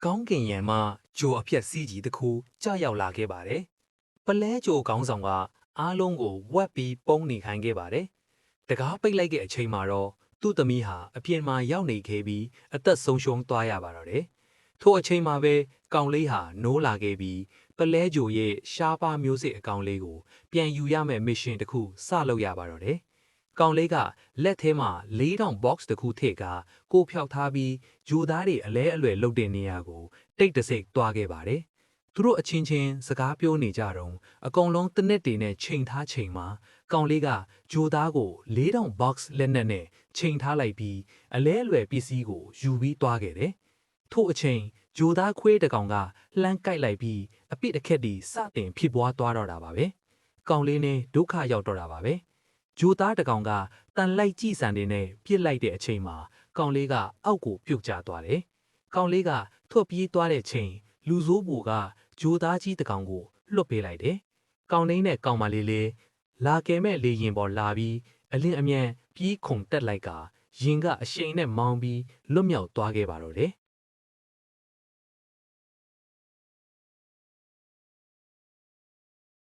ကောင်းကင်ယံမှဂျိုအဖြက်စီးကြီးတစ်ခုကြာရောက်လာခဲ့ပါတယ်။ပလဲဂျိုခေါင်းဆောင်ကအားလုံးကိုဝက်ပြီးပုံနေခိုင်းခဲ့ပါတယ်။တကားပိတ်လိုက်တဲ့အချိန်မှာတော့သူ့သမီးဟာအပြင်မှာရောက်နေခဲ့ပြီးအသက်ဆုံးရှုံးသွားရပါတော့တယ်။ထို့အချိန်မှာပဲကောင်လေးဟာနိုးလာခဲ့ပြီးပလဲဂျိုရဲ့ရှားပါးမျိုးစစ်အကောင်လေးကိုပြန်ယူရမယ့်မစ်ရှင်တစ်ခုစလုပ်ရပါတော့တယ်။ကောင်လေးကလက်ထဲမှာ4000 box တစ်ခုထည့်ကကိုဖျောက်ထားပြီးဂျိုသားတွေအလဲအလွယ်လုတ်တဲ့နေရာကိုတိတ်တဆိတ်သွားခဲ့ပါတယ်။သူတို့အချင်းချင်းစကားပြောနေကြတော့အကုန်လုံးတနစ်တွေနဲ့ချိန်ထားချိန်မှာကောင်လေးကဂျိုသားကို4000 box လက်နက်နဲ့ချိန်ထားလိုက်ပြီးအလဲအလွယ်ပစ္စည်းကိုယူပြီးသွားခဲ့တယ်။ထို့အချိန်ဂျိုသားခွေးတကောင်ကလှမ်းကိုက်လိုက်ပြီးအပိတခက်တီစတင်ဖြစ်ပွားသွားတော့တာပါပဲ။ကောင်လေးနဲ့ဒုက္ခရောက်တော့တာပါပဲ။ဂျိုသားတကောင်ကတန်လိုက်ကြည့်စံတွေနဲ့ပြစ်လိုက်တဲ့အချိန်မှာကောင်လေးကအောက်ကိုပြုတ်ကျသွားတယ်။ကောင်လေးကထွက်ပြေးသွားတဲ့ချိန်လူဆိုးဘူကဂျိုသားကြီးတကောင်ကိုလွတ်ပေးလိုက်တယ်။ကောင်လေးနဲ့ကောင်မလေးလေးလာကယ်မဲ့လေရင်ပေါ်လာပြီးအလင်းအမြန်ပြေးခုန်တက်လိုက်ကရင်ကအရှိန်နဲ့မောင်းပြီးလွတ်မြောက်သွားခဲ့ပါတော့တယ်။